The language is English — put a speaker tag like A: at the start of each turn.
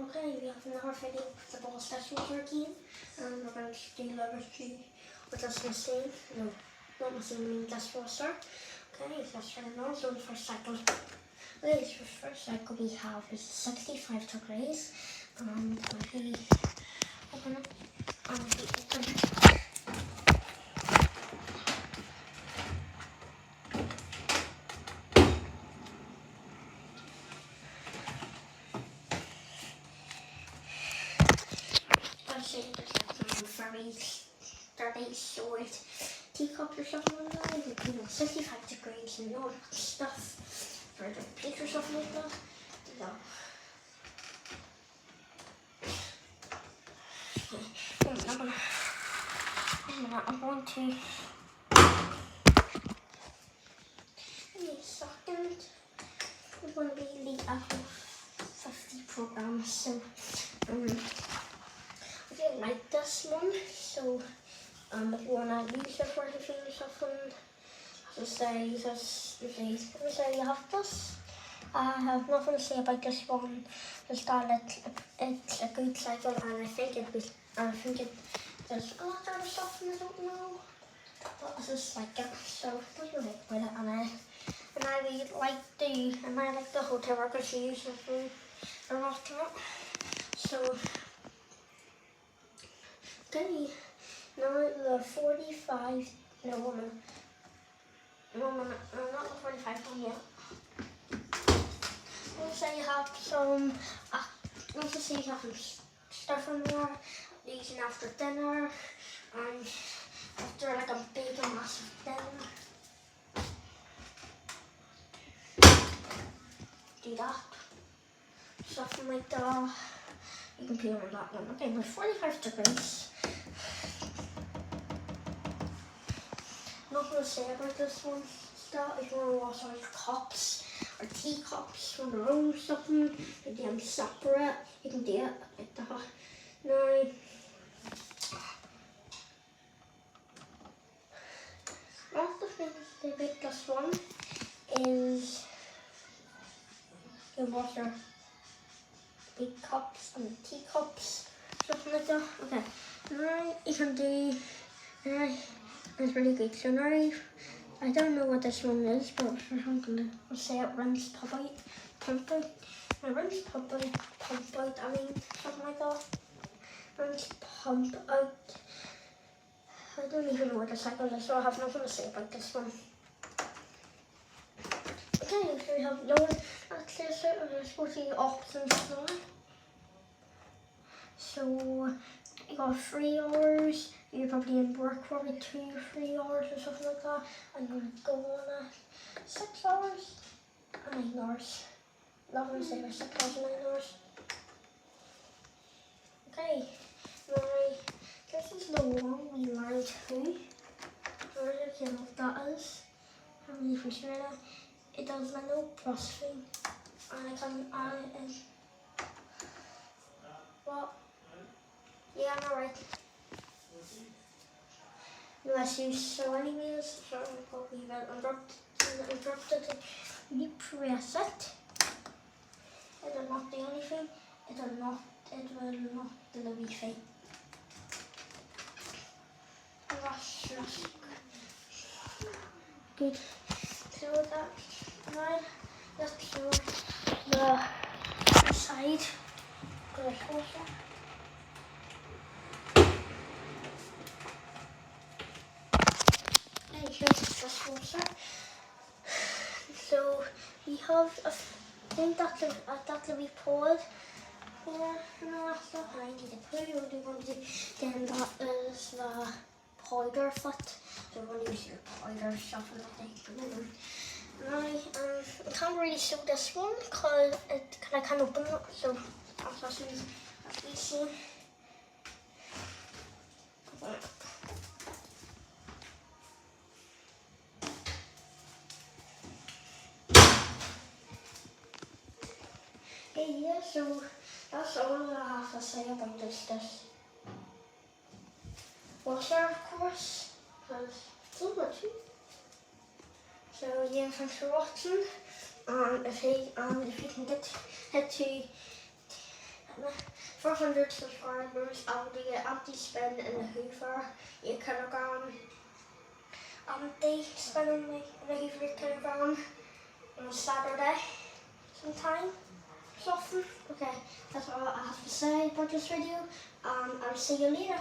A: Okay, we have another video with the Bosch dishwasher again, and we're going to do level 2 with this machine. No, not machine, I mean dishwasher. Okay, so let's turn it on. So the first cycle, okay, so the first cycle we have is 65 degrees, and if we open it, and if we open it, say there's like some very dirty short teacups or something like that, like, 65 degrees and all that stuff for the plates or something like that. No. I'm going to in a second. I'm going to be the Apple 50 program, so I didn't like this one, so if you want to use it for anything or something, as I say, you have this. I have nothing to say about this one, just that it's a good cycle, and I think there's a lot of other stuff and I don't know, but I just like it, so don't really with it, and I really like the hotel workers who use it a lot of it, so. Okay, now the 45, no, not the 45 one yet. Let's say you have some, let's say you have some stuff in there, using after dinner, and after like a big and massive dinner. Do that, something like that. You can peel on that one. Okay, now 45 degrees. Nothing to say about this one. Still, if you want to wash all your cups or teacups on their own or something, you do them separate, you can do it like that. Now, one of the things they make this one is you wash your big cups and teacups, something like that. Okay, now you can do, it's really good. So now, I don't know what this one is, but I'm going to say it rinse, pump out. Now rinse, pump out, I mean, something like that. Rinse, pump out. I don't even know what the cycle is, so I have nothing to say about this one. Okay, so we have lower access, we're supposed to be options now. So, you got 3 hours, you're probably in work probably 2 or 3 hours or something like that, and you're going to go on 6 hours and 9 hours. Not going to say about 6 hours and 9 hours. Okay, now this is the one we learned to. I don't know what that is. I'm really for sure that it does my no processing, and I can add it in. What? Yeah, I'm alright. Unless you so anyways, so I'm going to leave it interrupted. You press it. It will not do anything. It will not do the Wi-Fi. That's good. So that now let's show the side. Good also. Here's the dishwasher. So we have a thing that'll be poured. Yeah, no, that's not how I need to put it. What we want to do then, that is the powder foot. So we're going to use your powder stuff and everything. Now, I can't really show this one because I can't open it. So that's what we see. Yeah, so that's all I have to say about this washer, of course, because it's not much. So yeah, thanks for watching, and if you can get to For 100 subscribers, I'll do an anti-spin in the Hoover 8 kilogram. Anti-spin in the Hoover 8 kilogram on a Saturday sometime. Something. Okay, that's all I have to say about this video. I'll see you later.